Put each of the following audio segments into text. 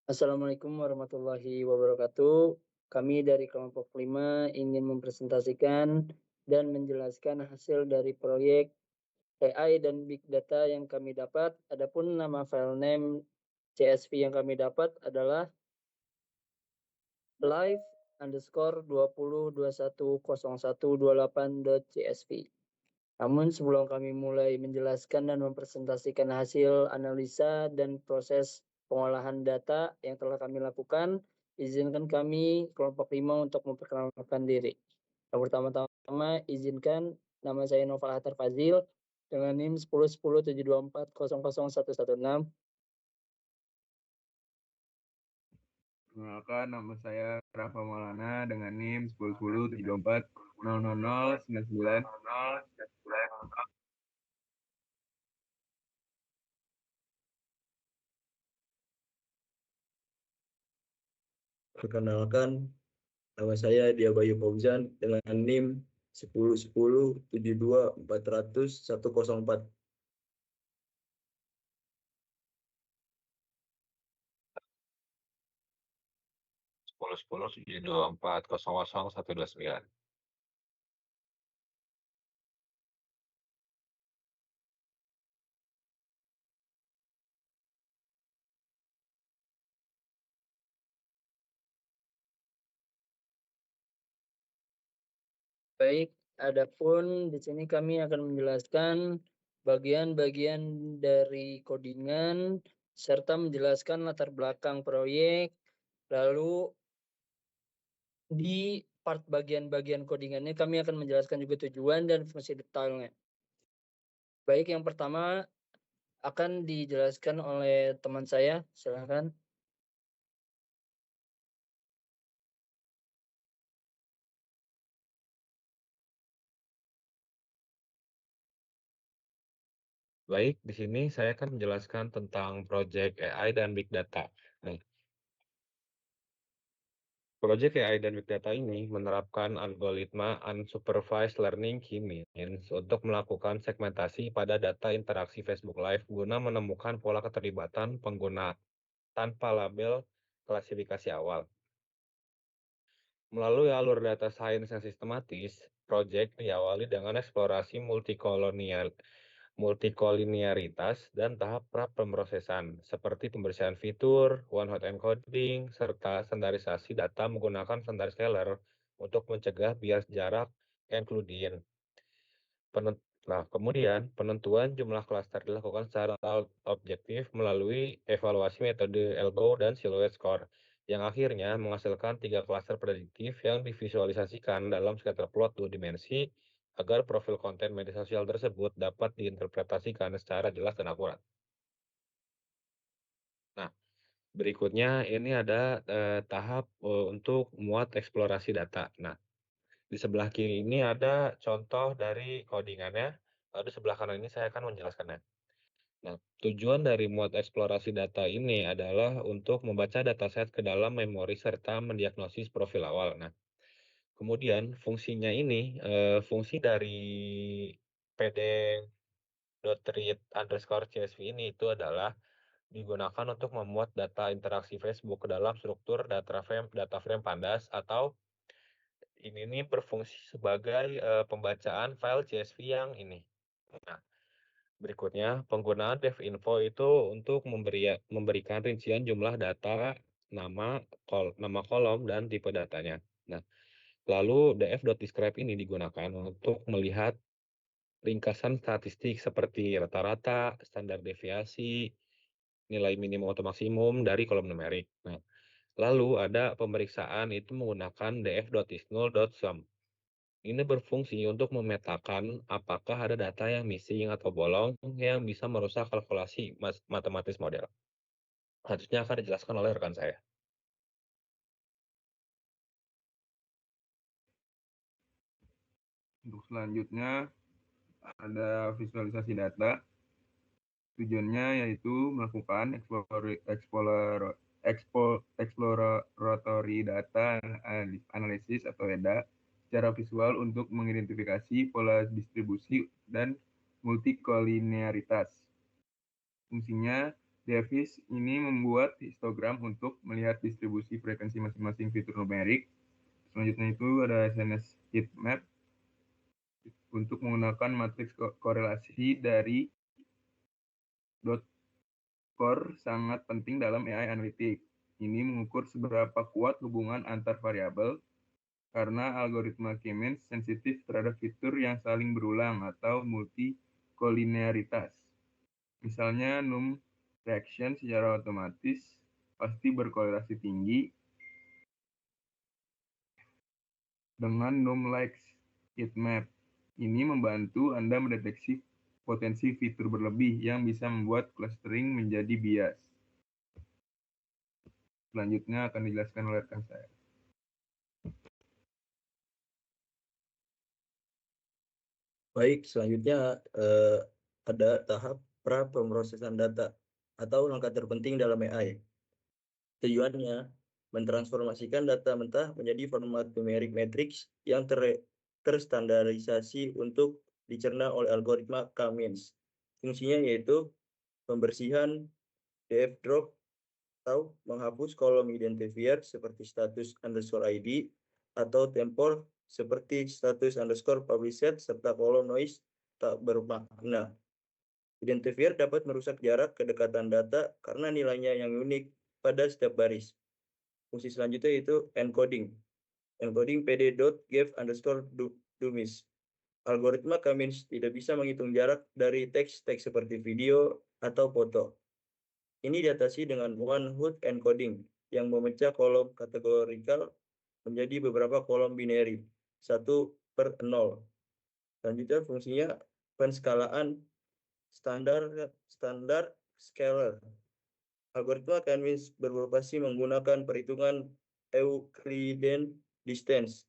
Assalamualaikum warahmatullahi wabarakatuh. Kami dari kelompok 5 ingin mempresentasikan dan menjelaskan hasil dari proyek AI dan Big Data yang kami dapat. Adapun nama file name CSV yang kami dapat adalah live_20210128.csv. Namun sebelum kami mulai menjelaskan dan mempresentasikan hasil analisa dan proses pengolahan data yang telah kami lakukan, izinkan kami kelompok 5 untuk memperkenalkan diri. Yang pertama-tama izinkan nama saya Noval Hatar Fazil dengan NIM 101072400116. Perkenalkan, nama saya Rafa Maulana dengan NIM 101074000099. Perkenalkan, nama saya Dia Bayu Fauzan dengan NIM 101072400104. Sepuluh 724000129. Baik, adapun di sini kami akan menjelaskan bagian-bagian dari codingan serta menjelaskan latar belakang proyek. Lalu di part bagian-bagian codingannya kami akan menjelaskan juga tujuan dan fungsi detailnya. Baik, yang pertama akan dijelaskan oleh teman saya, silakan. Baik, di sini saya akan menjelaskan tentang proyek AI dan Big Data. Nah, proyek AI dan Big Data ini menerapkan algoritma Unsupervised Learning (K-means) untuk melakukan segmentasi pada data interaksi Facebook Live guna menemukan pola keterlibatan pengguna tanpa label klasifikasi awal. Melalui alur data science yang sistematis, proyek diawali dengan eksplorasi multikolinearitas dan tahap pra-pemrosesan, seperti pembersihan fitur, one-hot encoding, serta standarisasi data menggunakan standar scalar untuk mencegah bias jarak including. Nah, kemudian penentuan jumlah klaster dilakukan secara objektif melalui evaluasi metode ALGO dan silhouette score, yang akhirnya menghasilkan 3 klaster prediktif yang divisualisasikan dalam scatterplot 2 dimensi agar profil konten media sosial tersebut dapat diinterpretasikan secara jelas dan akurat. Nah, berikutnya ini ada tahap untuk muat eksplorasi data. Nah, di sebelah kiri ini ada contoh dari codingannya, lalu di sebelah kanan ini saya akan menjelaskannya. Nah, tujuan dari muat eksplorasi data ini adalah untuk membaca dataset ke dalam memori serta mendiagnosis profil awal. Nah, kemudian fungsinya ini, fungsi dari pd.read_csv ini itu adalah digunakan untuk memuat data interaksi Facebook ke dalam struktur data frame pandas, atau ini nih berfungsi sebagai pembacaan file CSV yang ini. Nah, berikutnya penggunaan devinfo itu untuk memberikan rincian jumlah data, nama kolom dan tipe datanya. Nah, lalu df.describe ini digunakan untuk melihat ringkasan statistik seperti rata-rata, standar deviasi, nilai minimum atau maksimum dari kolom numerik. Nah, lalu ada pemeriksaan itu menggunakan df.isnull.sum. Ini berfungsi untuk memetakan apakah ada data yang missing atau bolong yang bisa merusak kalkulasi matematis model. Selanjutnya akan dijelaskan oleh rekan saya. Untuk selanjutnya ada visualisasi data. Tujuannya yaitu melakukan exploratory data analysis atau EDA secara visual untuk mengidentifikasi pola distribusi dan multikolinearitas. Fungsinya Davis ini membuat histogram untuk melihat distribusi frekuensi masing-masing fitur numerik. Selanjutnya itu ada SNS heatmap untuk menggunakan matriks korelasi dari dot core sangat penting dalam AI analitik. Ini mengukur seberapa kuat hubungan antar variabel karena algoritma K-means sensitif terhadap fitur yang saling berulang atau multikolinearitas. Misalnya num reaction secara otomatis pasti berkorelasi tinggi dengan num likes heatmap. Ini membantu Anda mendeteksi potensi fitur berlebih yang bisa membuat clustering menjadi bias. Selanjutnya akan dijelaskan oleh rekan saya. Baik, selanjutnya ada tahap pra pemrosesan data atau langkah terpenting dalam AI. Tujuannya mentransformasikan data mentah menjadi format numerik matrix yang terstandarisasi untuk dicerna oleh algoritma K-means. Fungsinya yaitu pembersihan df drop atau menghapus kolom identifier seperti status underscore ID atau tempor seperti status underscore published serta kolom noise tak bermakna. Identifier dapat merusak jarak kedekatan data karena nilainya yang unik pada setiap baris. Fungsi selanjutnya yaitu encoding. Encoding pd.gave_dummies. Algoritma K-means tidak bisa menghitung jarak dari teks seperti video atau foto. Ini diatasi dengan one-hot encoding yang memecah kolom kategorikal menjadi beberapa kolom binary 1/0. Selanjutnya fungsinya penskalaan standar scalar. Algoritma K-means beroperasi menggunakan perhitungan Euclidean distance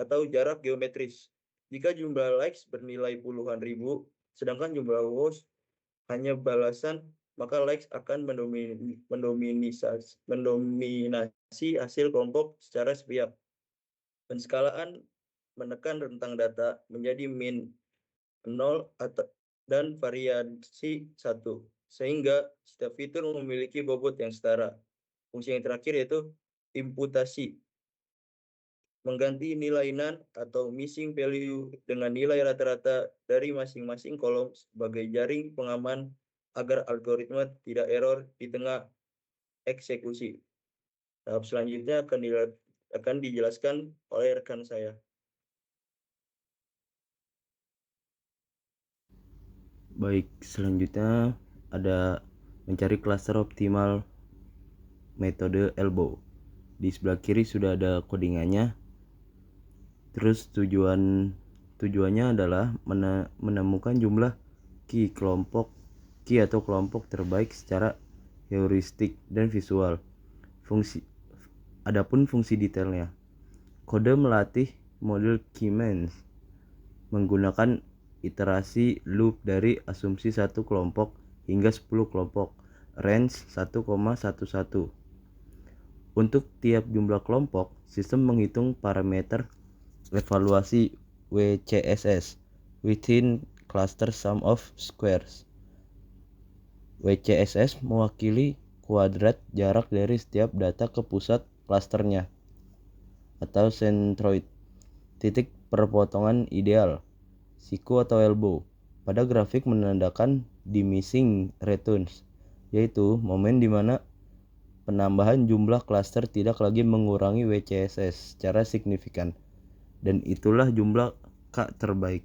atau jarak geometris. Jika jumlah likes bernilai puluhan ribu, sedangkan jumlah watch hanya balasan, maka likes akan mendominasi hasil kelompok secara sepihak. Penskalaan menekan rentang data menjadi min 0 dan variasi 1, sehingga setiap fitur memiliki bobot yang setara. Fungsi yang terakhir yaitu imputasi, mengganti nilai none atau missing value dengan nilai rata-rata dari masing-masing kolom sebagai jaring pengaman agar algoritma tidak error di tengah eksekusi. Tahap selanjutnya akan dijelaskan oleh rekan saya. Baik, selanjutnya ada mencari cluster optimal metode elbow. Di sebelah kiri sudah ada codingannya. Terus tujuannya adalah menemukan jumlah key atau kelompok terbaik secara heuristik dan visual. Adapun fungsi detailnya, kode melatih model K-means menggunakan iterasi loop dari asumsi 1 kelompok hingga 10 kelompok, range 1,11. Untuk tiap jumlah kelompok, sistem menghitung parameter evaluasi WCSS, within cluster sum of squares. WCSS mewakili kuadrat jarak dari setiap data ke pusat klasternya atau centroid, titik perpotongan ideal, siku atau elbow. Pada grafik menandakan diminishing returns, yaitu momen di mana penambahan jumlah klaster tidak lagi mengurangi WCSS secara signifikan, dan itulah jumlah K terbaik.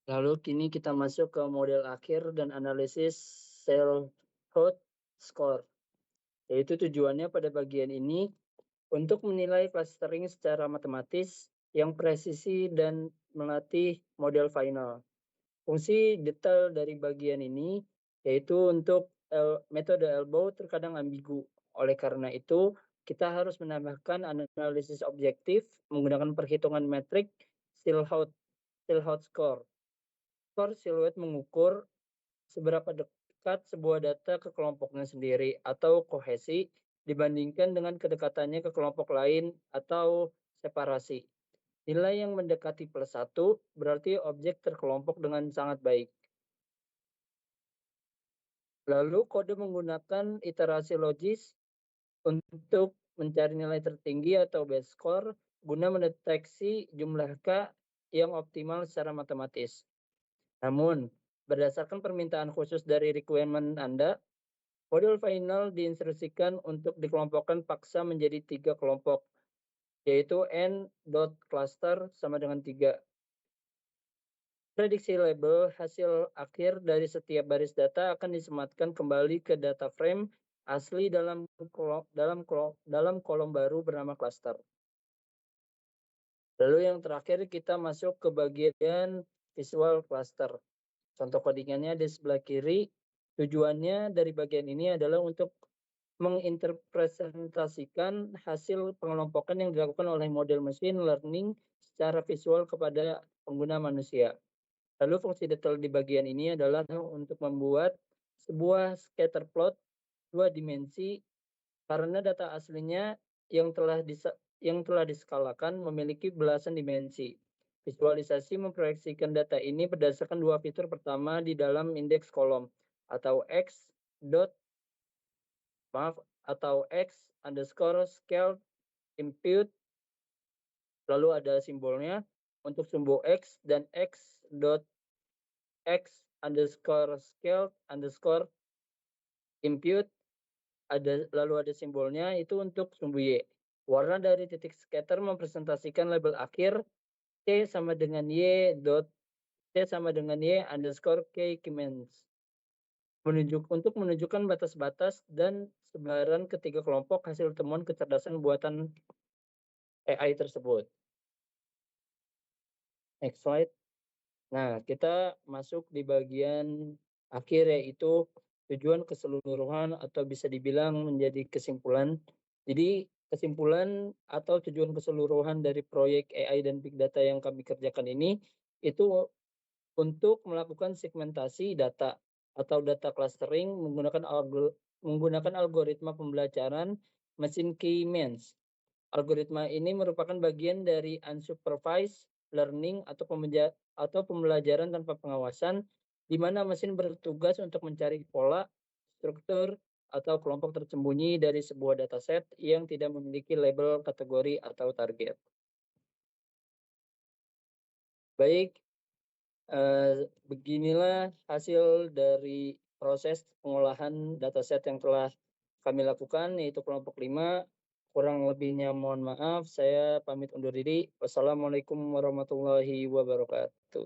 Lalu kini kita masuk ke model akhir dan analisis Self-Hot Score. Yaitu tujuannya pada bagian ini untuk menilai clustering secara matematis yang presisi dan melatih model final. Fungsi detail dari bagian ini yaitu untuk metode elbow terkadang ambigu. Oleh karena itu, kita harus menambahkan analisis objektif menggunakan perhitungan metrik Self-Hot Score. Skor siluet mengukur seberapa melekat sebuah data ke kelompoknya sendiri atau kohesi dibandingkan dengan kedekatannya ke kelompok lain atau separasi. Nilai yang mendekati +1 berarti objek terkelompok dengan sangat baik. Lalu kode menggunakan iterasi logis untuk mencari nilai tertinggi atau best score guna mendeteksi jumlah K yang optimal secara matematis. Namun, berdasarkan permintaan khusus dari requirement Anda, modul final diinstruksikan untuk dikelompokkan paksa menjadi 3 kelompok, yaitu n.cluster sama dengan 3. Prediksi label hasil akhir dari setiap baris data akan disematkan kembali ke data frame asli dalam kolom baru bernama cluster. Lalu yang terakhir kita masuk ke bagian visual cluster. Contoh codingannya di sebelah kiri. Tujuannya dari bagian ini adalah untuk menginterpresentasikan hasil pengelompokan yang dilakukan oleh model machine learning secara visual kepada pengguna manusia. Lalu fungsi detail di bagian ini adalah untuk membuat sebuah scatter plot 2 dimensi karena data aslinya yang telah diskalakan memiliki belasan dimensi. Visualisasi memproyeksikan data ini berdasarkan 2 fitur pertama di dalam indeks kolom atau x underscore scale impute, lalu ada simbolnya untuk sumbu x dan x underscore scale underscore impute, lalu ada simbolnya itu untuk sumbu y. Warna dari titik scatter mempresentasikan label akhir t sama dengan y underscore k comments. Untuk menunjukkan batas-batas dan sebaran ketiga kelompok hasil temuan kecerdasan buatan AI tersebut. Next slide. Nah, kita masuk di bagian akhir yaitu tujuan keseluruhan atau bisa dibilang menjadi kesimpulan. Jadi kesimpulan atau tujuan keseluruhan dari proyek AI dan Big Data yang kami kerjakan ini itu untuk melakukan segmentasi data atau data clustering menggunakan algoritma pembelajaran machine K-means. Algoritma ini merupakan bagian dari unsupervised learning atau pembelajaran tanpa pengawasan, di mana mesin bertugas untuk mencari pola, struktur, atau kelompok tersembunyi dari sebuah dataset yang tidak memiliki label, kategori, atau target. Baik, beginilah hasil dari proses pengolahan dataset yang telah kami lakukan, yaitu kelompok 5. Kurang lebihnya mohon maaf, saya pamit undur diri. Wassalamualaikum warahmatullahi wabarakatuh.